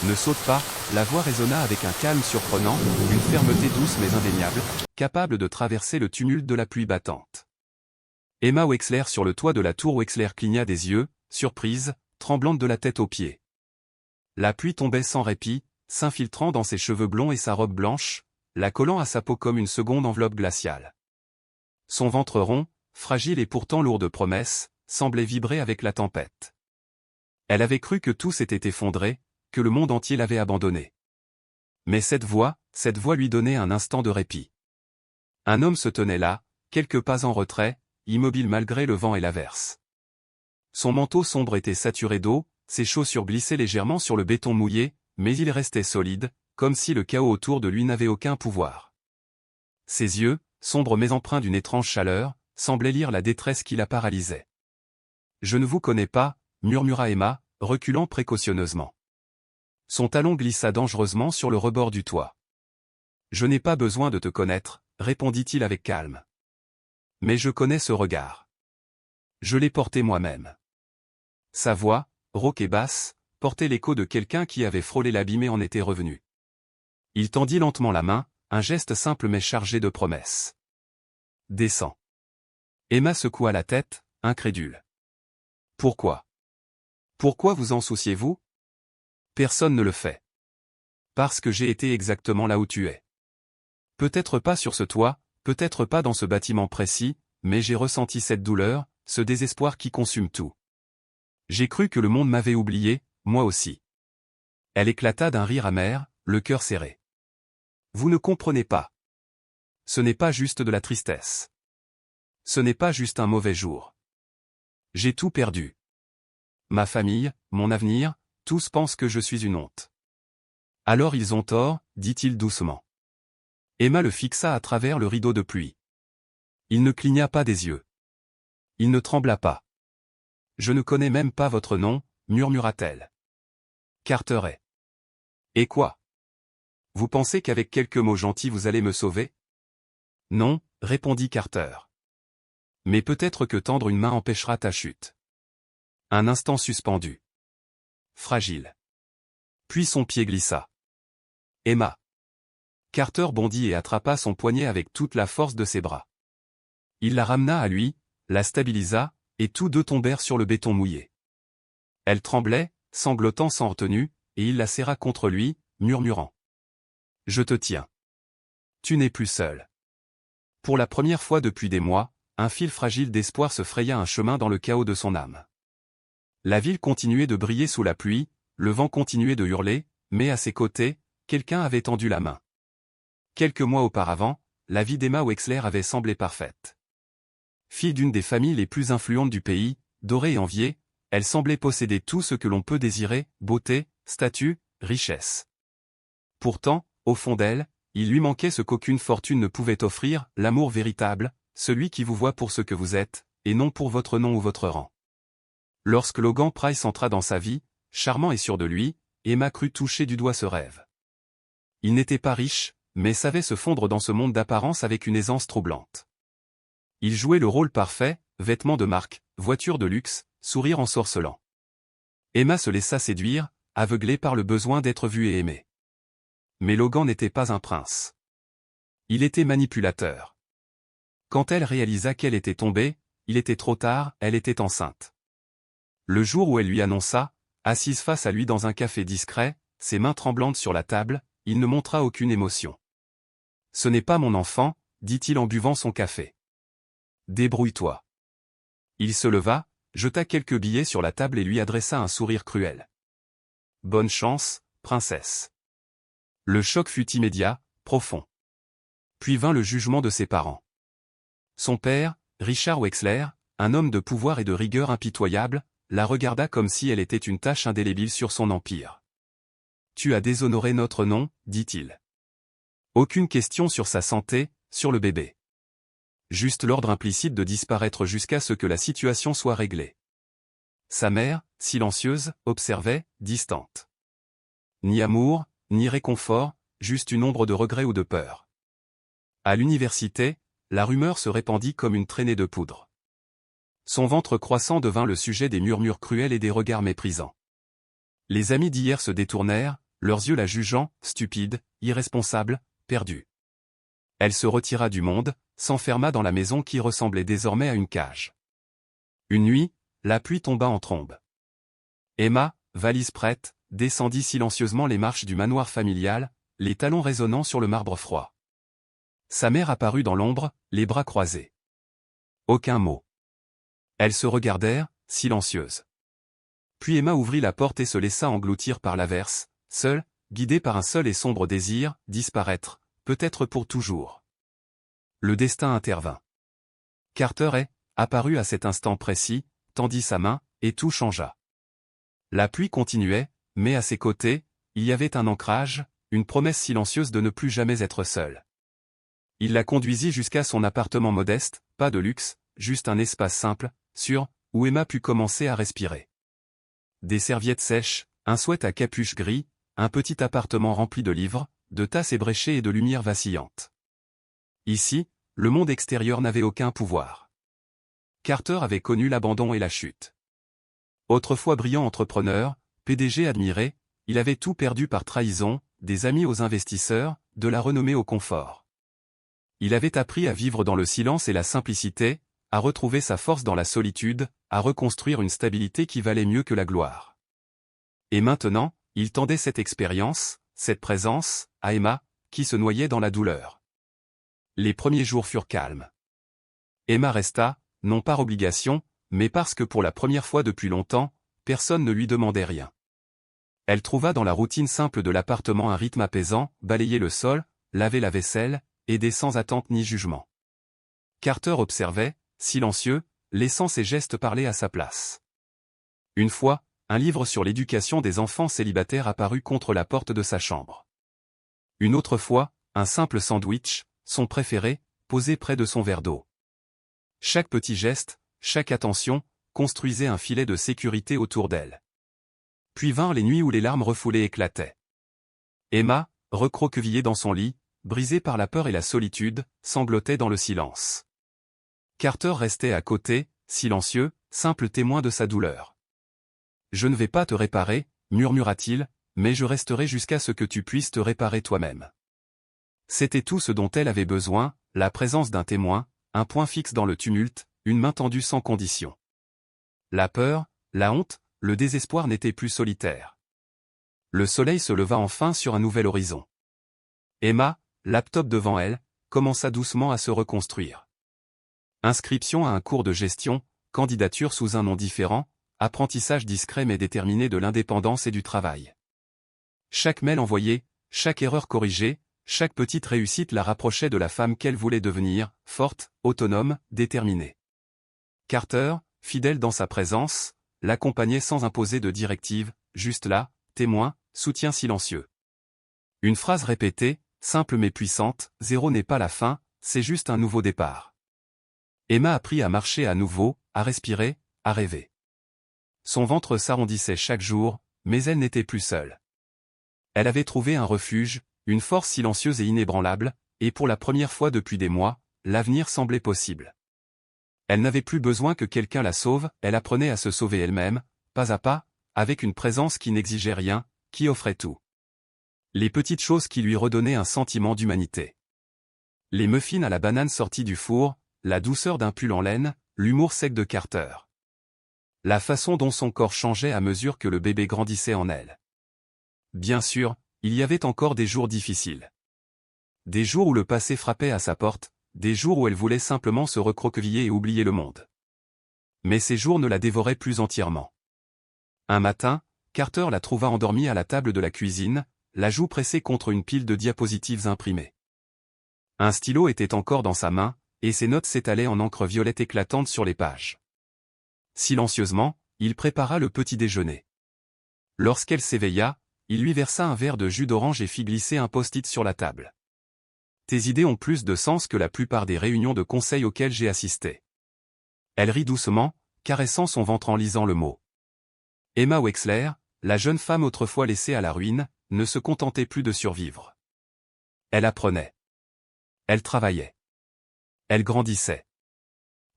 Ne saute pas, la voix résonna avec un calme surprenant, une fermeté douce mais indéniable, capable de traverser le tumulte de la pluie battante. Emma Wexler sur le toit de la tour Wexler cligna des yeux, surprise, tremblante de la tête aux pieds. La pluie tombait sans répit, s'infiltrant dans ses cheveux blonds et sa robe blanche, la collant à sa peau comme une seconde enveloppe glaciale. Son ventre rond, fragile et pourtant lourd de promesses, semblait vibrer avec la tempête. Elle avait cru que tout s'était effondré, que le monde entier l'avait abandonné. Mais cette voix lui donnait un instant de répit. Un homme se tenait là, quelques pas en retrait, immobile malgré le vent et l'averse. Son manteau sombre était saturé d'eau, ses chaussures glissaient légèrement sur le béton mouillé, mais il restait solide, comme si le chaos autour de lui n'avait aucun pouvoir. Ses yeux, sombres mais empreints d'une étrange chaleur, semblaient lire la détresse qui la paralysait. « Je ne vous connais pas », murmura Emma, reculant précautionneusement. Son talon glissa dangereusement sur le rebord du toit. « Je n'ai pas besoin de te connaître, » répondit-il avec calme. « Mais je connais ce regard. Je l'ai porté moi-même. » Sa voix, rauque et basse, portait l'écho de quelqu'un qui avait frôlé l'abîme et en était revenu. Il tendit lentement la main, un geste simple mais chargé de promesses. « Descends. » Emma secoua la tête, incrédule. « Pourquoi ? Pourquoi vous en souciez-vous ? Personne ne le fait. Parce que j'ai été exactement là où tu es. Peut-être pas sur ce toit, peut-être pas dans ce bâtiment précis, mais j'ai ressenti cette douleur, ce désespoir qui consume tout. J'ai cru que le monde m'avait oublié, moi aussi. » Elle éclata d'un rire amer, le cœur serré. « Vous ne comprenez pas. Ce n'est pas juste de la tristesse. Ce n'est pas juste un mauvais jour. J'ai tout perdu. Ma famille, mon avenir, tous pensent que je suis une honte. » « Alors ils ont tort, » dit-il doucement. Emma le fixa à travers le rideau de pluie. Il ne cligna pas des yeux. Il ne trembla pas. « Je ne connais même pas votre nom, » murmura-t-elle. « Carteret. »« Et quoi ? Vous pensez qu'avec quelques mots gentils vous allez me sauver ? » ?»« Non, » répondit Carter. « Mais peut-être que tendre une main empêchera ta chute. » Un instant suspendu. Fragile. Puis son pied glissa. « Emma. » Carter bondit et attrapa son poignet avec toute la force de ses bras. Il la ramena à lui, la stabilisa, et tous deux tombèrent sur le béton mouillé. Elle tremblait, sanglotant sans retenue, et il la serra contre lui, murmurant. « Je te tiens. Tu n'es plus seul. » Pour la première fois depuis des mois, un fil fragile d'espoir se fraya un chemin dans le chaos de son âme. La ville continuait de briller sous la pluie, le vent continuait de hurler, mais à ses côtés, quelqu'un avait tendu la main. Quelques mois auparavant, la vie d'Emma Wexler avait semblé parfaite. Fille d'une des familles les plus influentes du pays, dorée et enviée, elle semblait posséder tout ce que l'on peut désirer, beauté, statut, richesse. Pourtant, au fond d'elle, il lui manquait ce qu'aucune fortune ne pouvait offrir, l'amour véritable, celui qui vous voit pour ce que vous êtes, et non pour votre nom ou votre rang. Lorsque Logan Price entra dans sa vie, charmant et sûr de lui, Emma crut toucher du doigt ce rêve. Il n'était pas riche, mais savait se fondre dans ce monde d'apparence avec une aisance troublante. Il jouait le rôle parfait, vêtements de marque, voiture de luxe, sourire ensorcelant. Emma se laissa séduire, aveuglée par le besoin d'être vue et aimée. Mais Logan n'était pas un prince. Il était manipulateur. Quand elle réalisa qu'elle était tombée, il était trop tard, elle était enceinte. Le jour où elle lui annonça, assise face à lui dans un café discret, ses mains tremblantes sur la table, il ne montra aucune émotion. « Ce n'est pas mon enfant, » dit-il en buvant son café. « Débrouille-toi. » Il se leva, jeta quelques billets sur la table et lui adressa un sourire cruel. « Bonne chance, princesse. » Le choc fut immédiat, profond. Puis vint le jugement de ses parents. Son père, Richard Wexler, un homme de pouvoir et de rigueur impitoyable, la regarda comme si elle était une tache indélébile sur son empire. « Tu as déshonoré notre nom, » dit-il. Aucune question sur sa santé, sur le bébé. Juste l'ordre implicite de disparaître jusqu'à ce que la situation soit réglée. Sa mère, silencieuse, observait, distante. Ni amour, ni réconfort, juste une ombre de regret ou de peur. À l'université, la rumeur se répandit comme une traînée de poudre. Son ventre croissant devint le sujet des murmures cruels et des regards méprisants. Les amis d'hier se détournèrent, leurs yeux la jugeant, stupide, irresponsable, perdue. Elle se retira du monde, s'enferma dans la maison qui ressemblait désormais à une cage. Une nuit, la pluie tomba en trombe. Emma, valise prête, descendit silencieusement les marches du manoir familial, les talons résonnant sur le marbre froid. Sa mère apparut dans l'ombre, les bras croisés. Aucun mot. Elles se regardèrent, silencieuses. Puis Emma ouvrit la porte et se laissa engloutir par l'averse, seule, guidée par un seul et sombre désir, disparaître, peut-être pour toujours. Le destin intervint. Carter apparut à cet instant précis, tendit sa main, et tout changea. La pluie continuait, mais à ses côtés, il y avait un ancrage, une promesse silencieuse de ne plus jamais être seule. Il la conduisit jusqu'à son appartement modeste, pas de luxe, juste un espace simple, sûr, où Emma put commencer à respirer. Des serviettes sèches, un sweat à capuche gris, un petit appartement rempli de livres, de tasses ébréchées et de lumières vacillantes. Ici, le monde extérieur n'avait aucun pouvoir. Carter avait connu l'abandon et la chute. Autrefois brillant entrepreneur, PDG admiré, il avait tout perdu par trahison, des amis aux investisseurs, de la renommée au confort. Il avait appris à vivre dans le silence et la simplicité, à retrouver sa force dans la solitude, à reconstruire une stabilité qui valait mieux que la gloire. Et maintenant, il tendait cette expérience, cette présence, à Emma, qui se noyait dans la douleur. Les premiers jours furent calmes. Emma resta, non par obligation, mais parce que pour la première fois depuis longtemps, personne ne lui demandait rien. Elle trouva dans la routine simple de l'appartement un rythme apaisant, balayer le sol, laver la vaisselle, aider sans attente ni jugement. Carter observait, silencieux, laissant ses gestes parler à sa place. Une fois, un livre sur l'éducation des enfants célibataires apparut contre la porte de sa chambre. Une autre fois, un simple sandwich, son préféré, posé près de son verre d'eau. Chaque petit geste, chaque attention, construisait un filet de sécurité autour d'elle. Puis vinrent les nuits où les larmes refoulées éclataient. Emma, recroquevillée dans son lit, brisée par la peur et la solitude, sanglotait dans le silence. Carter restait à côté, silencieux, simple témoin de sa douleur. « Je ne vais pas te réparer, murmura-t-il, mais je resterai jusqu'à ce que tu puisses te réparer toi-même. » C'était tout ce dont elle avait besoin, la présence d'un témoin, un point fixe dans le tumulte, une main tendue sans condition. La peur, la honte, le désespoir n'étaient plus solitaires. Le soleil se leva enfin sur un nouvel horizon. Emma, laptop devant elle, commença doucement à se reconstruire. Inscription à un cours de gestion, candidature sous un nom différent, apprentissage discret mais déterminé de l'indépendance et du travail. Chaque mail envoyé, chaque erreur corrigée, chaque petite réussite la rapprochait de la femme qu'elle voulait devenir, forte, autonome, déterminée. Carter, fidèle dans sa présence, l'accompagnait sans imposer de directive, juste là, témoin, soutien silencieux. Une phrase répétée, simple mais puissante, « Zéro n'est pas la fin, c'est juste un nouveau départ ». Emma apprit à marcher à nouveau, à respirer, à rêver. Son ventre s'arrondissait chaque jour, mais elle n'était plus seule. Elle avait trouvé un refuge, une force silencieuse et inébranlable, et pour la première fois depuis des mois, l'avenir semblait possible. Elle n'avait plus besoin que quelqu'un la sauve, elle apprenait à se sauver elle-même, pas à pas, avec une présence qui n'exigeait rien, qui offrait tout. Les petites choses qui lui redonnaient un sentiment d'humanité. Les muffins à la banane sortis du four, la douceur d'un pull en laine, l'humour sec de Carter. La façon dont son corps changeait à mesure que le bébé grandissait en elle. Bien sûr, il y avait encore des jours difficiles. Des jours où le passé frappait à sa porte, des jours où elle voulait simplement se recroqueviller et oublier le monde. Mais ces jours ne la dévoraient plus entièrement. Un matin, Carter la trouva endormie à la table de la cuisine, la joue pressée contre une pile de diapositives imprimées. Un stylo était encore dans sa main, et ses notes s'étalaient en encre violette éclatante sur les pages. Silencieusement, il prépara le petit déjeuner. Lorsqu'elle s'éveilla, il lui versa un verre de jus d'orange et fit glisser un post-it sur la table. « Tes idées ont plus de sens que la plupart des réunions de conseil auxquelles j'ai assisté. » Elle rit doucement, caressant son ventre en lisant le mot. Emma Wexler, la jeune femme autrefois laissée à la ruine, ne se contentait plus de survivre. Elle apprenait. Elle travaillait. Elle grandissait.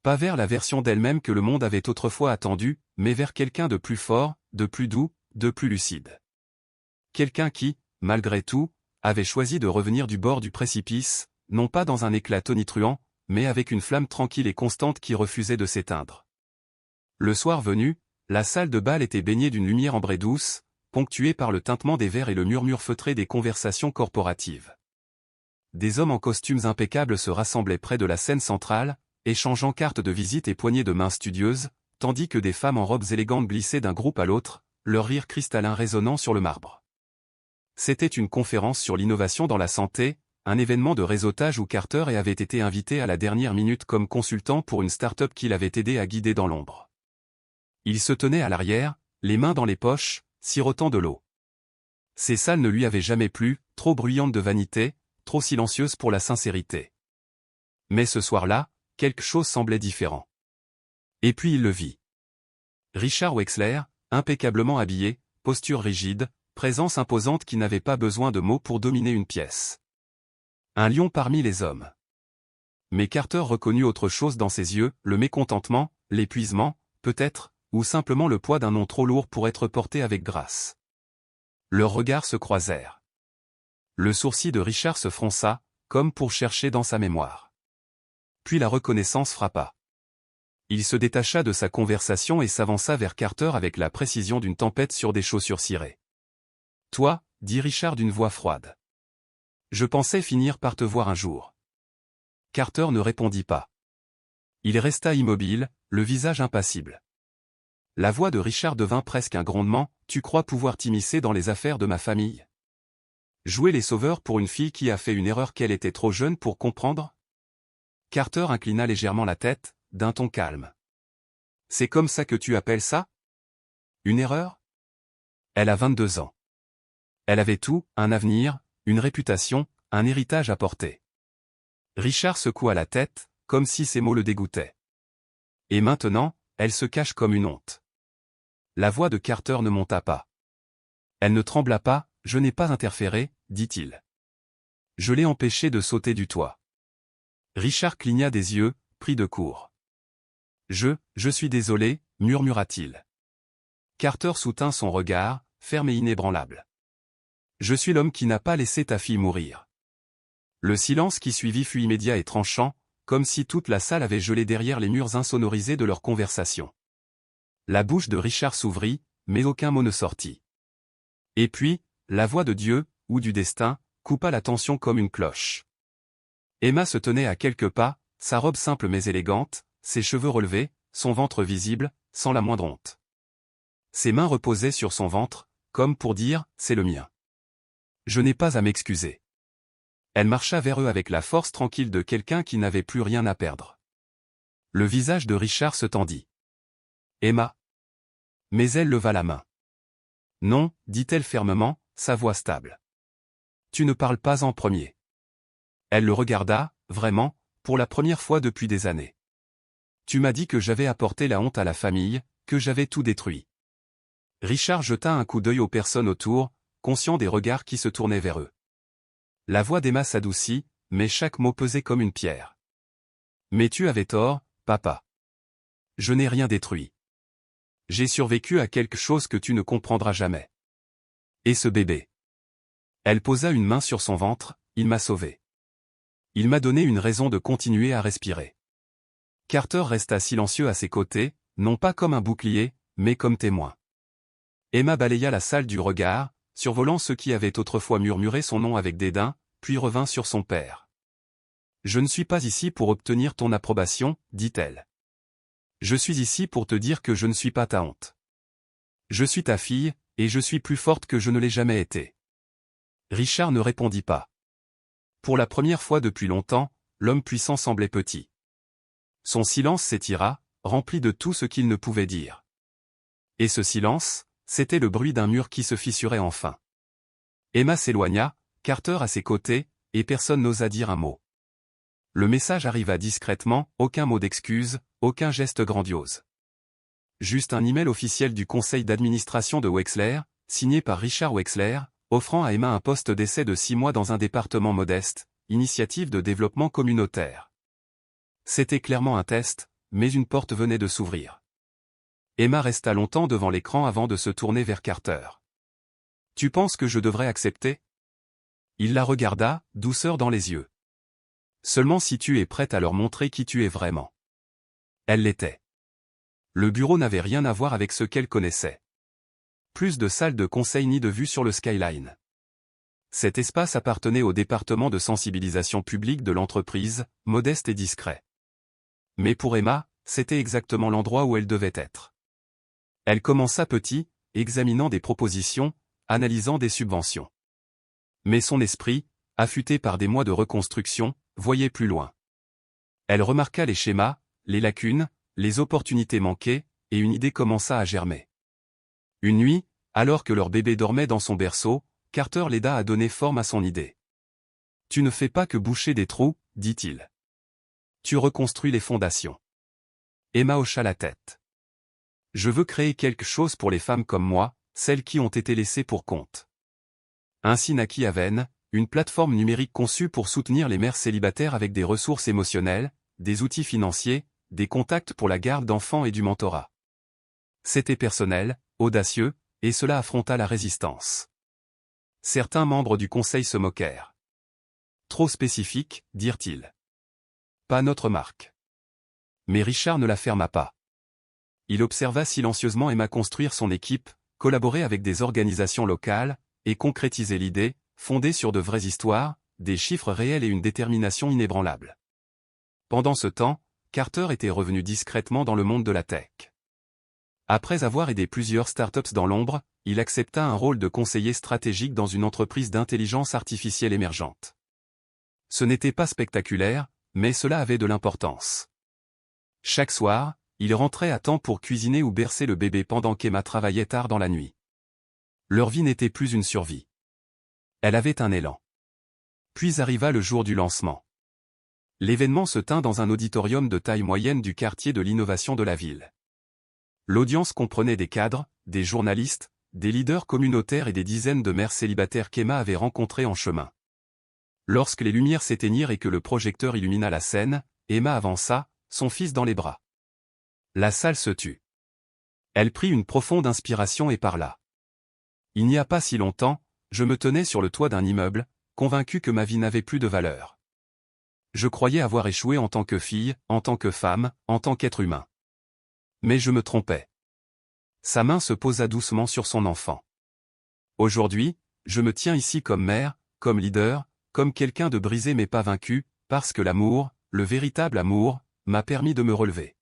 Pas vers la version d'elle-même que le monde avait autrefois attendue, mais vers quelqu'un de plus fort, de plus doux, de plus lucide. quelqu'un qui, malgré tout, avait choisi de revenir du bord du précipice, non pas dans un éclat tonitruant, mais avec une flamme tranquille et constante qui refusait de s'éteindre. Le soir venu, la salle de bal était baignée d'une lumière ambrée douce, ponctuée par le tintement des verres et le murmure feutré des conversations corporatives. Des hommes en costumes impeccables se rassemblaient près de la scène centrale, échangeant cartes de visite et poignées de main studieuses, tandis que des femmes en robes élégantes glissaient d'un groupe à l'autre, leur rire cristallin résonnant sur le marbre. C'était une conférence sur l'innovation dans la santé, un événement de réseautage où Carter avait été invité à la dernière minute comme consultant pour une start-up qu'il avait aidé à guider dans l'ombre. Il se tenait à l'arrière, les mains dans les poches, sirotant de l'eau. Ces salles ne lui avaient jamais plu, trop bruyantes de vanité, trop silencieuses pour la sincérité. Mais ce soir-là, quelque chose semblait différent. Et puis il le vit. Richard Wexler, impeccablement habillé, posture rigide, présence imposante qui n'avait pas besoin de mots pour dominer une pièce. Un lion parmi les hommes. Mais Carter reconnut autre chose dans ses yeux, le mécontentement, l'épuisement, peut-être, ou simplement le poids d'un nom trop lourd pour être porté avec grâce. Leurs regards se croisèrent. Le sourcil de Richard se fronça, comme pour chercher dans sa mémoire. Puis la reconnaissance frappa. Il se détacha de sa conversation et s'avança vers Carter avec la précision d'une tempête sur des chaussures cirées. « Toi, » dit Richard d'une voix froide. « Je pensais finir par te voir un jour. » Carter ne répondit pas. Il resta immobile, le visage impassible. La voix de Richard devint presque un grondement. « Tu crois pouvoir t'immiscer dans les affaires de ma famille? Jouer les sauveurs pour une fille qui a fait une erreur qu'elle était trop jeune pour comprendre ?» Carter inclina légèrement la tête, d'un ton calme. « C'est comme ça que tu appelles ça? Une erreur? Elle a 22 ans. Elle avait tout, un avenir, une réputation, un héritage à porter. » Richard secoua la tête, comme si ces mots le dégoûtaient. « Et maintenant, elle se cache comme une honte. » La voix de Carter ne monta pas. Elle ne trembla pas. « Je n'ai pas interféré, » dit-il. « Je l'ai empêchée de sauter du toit. » Richard cligna des yeux, pris de court. « Je suis désolé, » murmura-t-il. Carter soutint son regard, ferme et inébranlable. « Je suis l'homme qui n'a pas laissé ta fille mourir. » Le silence qui suivit fut immédiat et tranchant, comme si toute la salle avait gelé derrière les murs insonorisés de leur conversation. La bouche de Richard s'ouvrit, mais aucun mot ne sortit. Et puis, la voix de Dieu, ou du destin, coupa la tension comme une cloche. Emma se tenait à quelques pas, sa robe simple mais élégante, ses cheveux relevés, son ventre visible, sans la moindre honte. Ses mains reposaient sur son ventre, comme pour dire « c'est le mien. Je n'ai pas à m'excuser. » Elle marcha vers eux avec la force tranquille de quelqu'un qui n'avait plus rien à perdre. Le visage de Richard se tendit. « Emma ?» Mais elle leva la main. « Non, » dit-elle fermement, sa voix stable. « Tu ne parles pas en premier. » Elle le regarda, vraiment, pour la première fois depuis des années. « Tu m'as dit que j'avais apporté la honte à la famille, que j'avais tout détruit. » Richard jeta un coup d'œil aux personnes autour, conscient des regards qui se tournaient vers eux. La voix d'Emma s'adoucit, mais chaque mot pesait comme une pierre. « Mais tu avais tort, papa. Je n'ai rien détruit. J'ai survécu à quelque chose que tu ne comprendras jamais. Et ce bébé. » Elle posa une main sur son ventre, « Il m'a sauvé. Il m'a donné une raison de continuer à respirer. » Carter resta silencieux à ses côtés, non pas comme un bouclier, mais comme témoin. Emma balaya la salle du regard, survolant ceux qui avaient autrefois murmuré son nom avec dédain, puis revint sur son père. « Je ne suis pas ici pour obtenir ton approbation, » dit-elle. « Je suis ici pour te dire que je ne suis pas ta honte. Je suis ta fille, et je suis plus forte que je ne l'ai jamais été. » Richard ne répondit pas. Pour la première fois depuis longtemps, l'homme puissant semblait petit. Son silence s'étira, rempli de tout ce qu'il ne pouvait dire. Et ce silence, c'était le bruit d'un mur qui se fissurait enfin. Emma s'éloigna, Carter à ses côtés, et personne n'osa dire un mot. Le message arriva discrètement, aucun mot d'excuse, aucun geste grandiose. Juste un email officiel du conseil d'administration de Wexler, signé par Richard Wexler, offrant à Emma un poste d'essai de 6 mois dans un département modeste, initiative de développement communautaire. C'était clairement un test, mais une porte venait de s'ouvrir. Emma resta longtemps devant l'écran avant de se tourner vers Carter. Tu penses que je devrais accepter? Il la regarda, douceur dans les yeux. Seulement si tu es prête à leur montrer qui tu es vraiment. Elle l'était. Le bureau n'avait rien à voir avec ce qu'elle connaissait. Plus de salle de conseil ni de vue sur le skyline. Cet espace appartenait au département de sensibilisation publique de l'entreprise, modeste et discret. Mais pour Emma, c'était exactement l'endroit où elle devait être. Elle commença petit, examinant des propositions, analysant des subventions. Mais son esprit, affûté par des mois de reconstruction, voyait plus loin. Elle remarqua les schémas, les lacunes, les opportunités manquées, et une idée commença à germer. Une nuit, alors que leur bébé dormait dans son berceau, Carter l'aida à donner forme à son idée. « Tu ne fais pas que boucher des trous, dit-il. Tu reconstruis les fondations. » Emma hocha la tête. « Je veux créer quelque chose pour les femmes comme moi, celles qui ont été laissées pour compte. » Ainsi naquit Haven, une plateforme numérique conçue pour soutenir les mères célibataires avec des ressources émotionnelles, des outils financiers, des contacts pour la garde d'enfants et du mentorat. C'était personnel, audacieux, et cela affronta la résistance. Certains membres du conseil se moquèrent. Trop spécifique, dirent-ils. Pas notre marque. Mais Richard ne la ferma pas. Il observa silencieusement Emma construire son équipe, collaborer avec des organisations locales, et concrétiser l'idée, fondée sur de vraies histoires, des chiffres réels et une détermination inébranlable. Pendant ce temps, Carter était revenu discrètement dans le monde de la tech. Après avoir aidé plusieurs startups dans l'ombre, il accepta un rôle de conseiller stratégique dans une entreprise d'intelligence artificielle émergente. Ce n'était pas spectaculaire, mais cela avait de l'importance. Chaque soir, il rentrait à temps pour cuisiner ou bercer le bébé pendant qu'Emma travaillait tard dans la nuit. Leur vie n'était plus une survie. Elle avait un élan. Puis arriva le jour du lancement. L'événement se tint dans un auditorium de taille moyenne du quartier de l'innovation de la ville. L'audience comprenait des cadres, des journalistes, des leaders communautaires et des dizaines de mères célibataires qu'Emma avait rencontrées en chemin. Lorsque les lumières s'éteignirent et que le projecteur illumina la scène, Emma avança, son fils dans les bras. La salle se tut. Elle prit une profonde inspiration et parla. Il n'y a pas si longtemps, je me tenais sur le toit d'un immeuble, convaincu que ma vie n'avait plus de valeur. Je croyais avoir échoué en tant que fille, en tant que femme, en tant qu'être humain. Mais je me trompais. Sa main se posa doucement sur son enfant. Aujourd'hui, je me tiens ici comme mère, comme leader, comme quelqu'un de brisé mais pas vaincu, parce que l'amour, le véritable amour, m'a permis de me relever.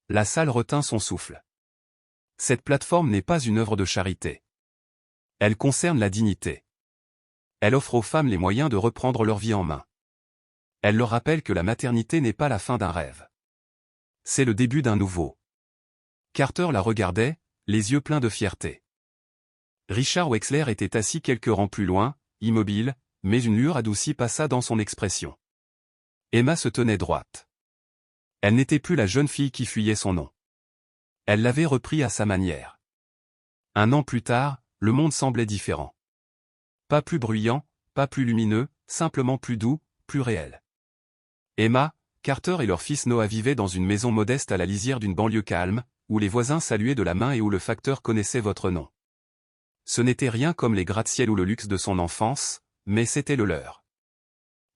La salle retint son souffle. Cette plateforme n'est pas une œuvre de charité. Elle concerne la dignité. Elle offre aux femmes les moyens de reprendre leur vie en main. Elle leur rappelle que la maternité n'est pas la fin d'un rêve. C'est le début d'un nouveau. Carter la regardait, les yeux pleins de fierté. Richard Wexler était assis quelques rangs plus loin, immobile, mais une lueur adoucie passa dans son expression. Emma se tenait droite. Elle n'était plus la jeune fille qui fuyait son nom. Elle l'avait repris à sa manière. Un an plus tard, le monde semblait différent. Pas plus bruyant, pas plus lumineux, simplement plus doux, plus réel. Emma, Carter et leur fils Noah vivaient dans une maison modeste à la lisière d'une banlieue calme, où les voisins saluaient de la main et où le facteur connaissait votre nom. Ce n'était rien comme les gratte-ciel ou le luxe de son enfance, mais c'était le leur.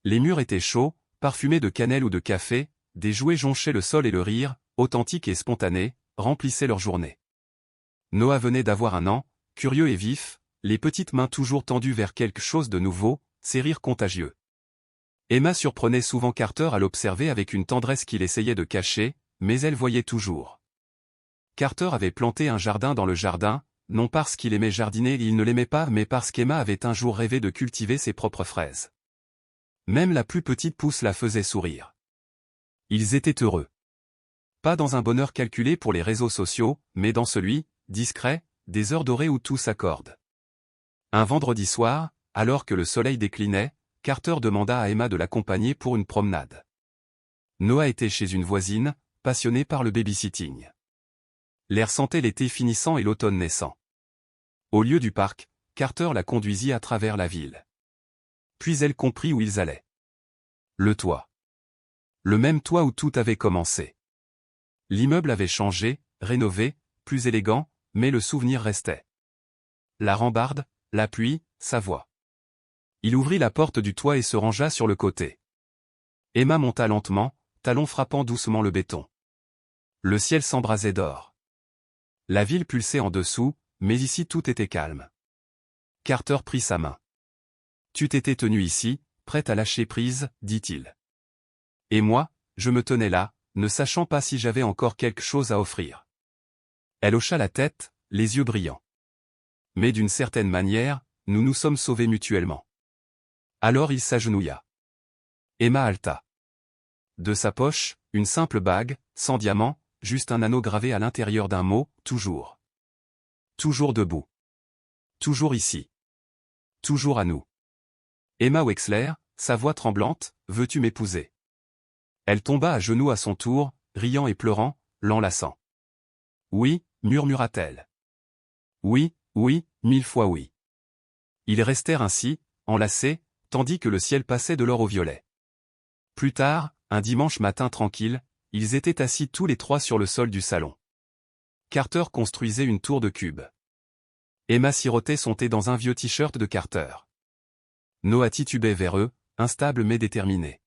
Les murs étaient chauds, parfumés de cannelle ou de café, des jouets jonchaient le sol et le rire, authentique et spontané, remplissaient leur journée. Noah venait d'avoir un an, curieux et vif, les petites mains toujours tendues vers quelque chose de nouveau, ses rires contagieux. Emma surprenait souvent Carter à l'observer avec une tendresse qu'il essayait de cacher, mais elle voyait toujours. Carter avait planté un jardin dans le jardin, non parce qu'il aimait jardiner et il ne l'aimait pas mais parce qu'Emma avait un jour rêvé de cultiver ses propres fraises. Même la plus petite pousse la faisait sourire. Ils étaient heureux. Pas dans un bonheur calculé pour les réseaux sociaux, mais dans celui, discret, des heures dorées où tout s'accorde. Un vendredi soir, alors que le soleil déclinait, Carter demanda à Emma de l'accompagner pour une promenade. Noah était chez une voisine, passionné par le babysitting. L'air sentait l'été finissant et l'automne naissant. Au lieu du parc, Carter la conduisit à travers la ville. Puis elle comprit où ils allaient. Le toit. Le même toit où tout avait commencé. L'immeuble avait changé, rénové, plus élégant, mais le souvenir restait. La rambarde, la pluie, sa voix. Il ouvrit la porte du toit et se rangea sur le côté. Emma monta lentement, talons frappant doucement le béton. Le ciel s'embrasait d'or. La ville pulsait en dessous, mais ici tout était calme. Carter prit sa main. « Tu t'étais tenu ici, prête à lâcher prise, dit-il. Et moi, je me tenais là, ne sachant pas si j'avais encore quelque chose à offrir. » Elle hocha la tête, les yeux brillants. « Mais d'une certaine manière, nous nous sommes sauvés mutuellement. » Alors il s'agenouilla. Emma halta. De sa poche, une simple bague, sans diamant, juste un anneau gravé à l'intérieur d'un mot, toujours. Toujours debout. Toujours ici. Toujours à nous. Emma Wexler, sa voix tremblante, « Veux-tu m'épouser ?» Elle tomba à genoux à son tour, riant et pleurant, l'enlaçant. « Oui, murmura-t-elle. Oui, oui, 1000 fois oui. » Ils restèrent ainsi, enlacés, tandis que le ciel passait de l'or au violet. Plus tard, un dimanche matin tranquille, ils étaient assis tous les trois sur le sol du salon. Carter construisait une tour de cubes. Emma sirotait son thé dans un vieux t-shirt de Carter. Noah titubait vers eux, instable mais déterminé.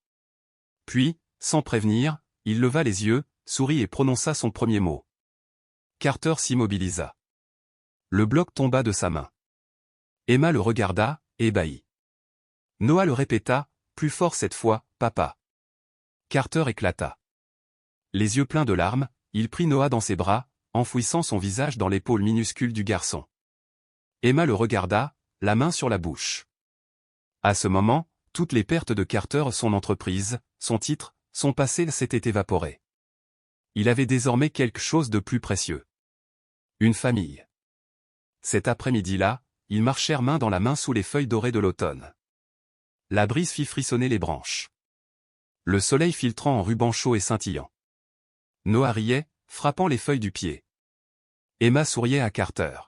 Puis, sans prévenir, il leva les yeux, sourit et prononça son premier mot. Carter s'immobilisa. Le bloc tomba de sa main. Emma le regarda, ébahie. Noah le répéta, plus fort cette fois, papa. Carter éclata. Les yeux pleins de larmes, il prit Noah dans ses bras, enfouissant son visage dans l'épaule minuscule du garçon. Emma le regarda, la main sur la bouche. À ce moment, toutes les pertes de Carter, son entreprise, son titre, son passé s'étaient évaporées. Il avait désormais quelque chose de plus précieux. Une famille. Cet après-midi-là, ils marchèrent main dans la main sous les feuilles dorées de l'automne. La brise fit frissonner les branches. Le soleil filtrant en rubans chauds et scintillants. Noah riait, frappant les feuilles du pied. Emma souriait à Carter.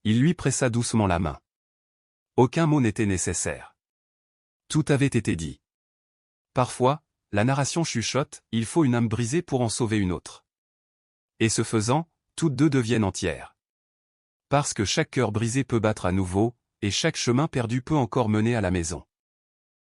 Il lui pressa doucement la main. Aucun mot n'était nécessaire. Tout avait été dit. Parfois, la narration chuchote, il faut une âme brisée pour en sauver une autre. Et ce faisant, toutes deux deviennent entières. Parce que chaque cœur brisé peut battre à nouveau, et chaque chemin perdu peut encore mener à la maison.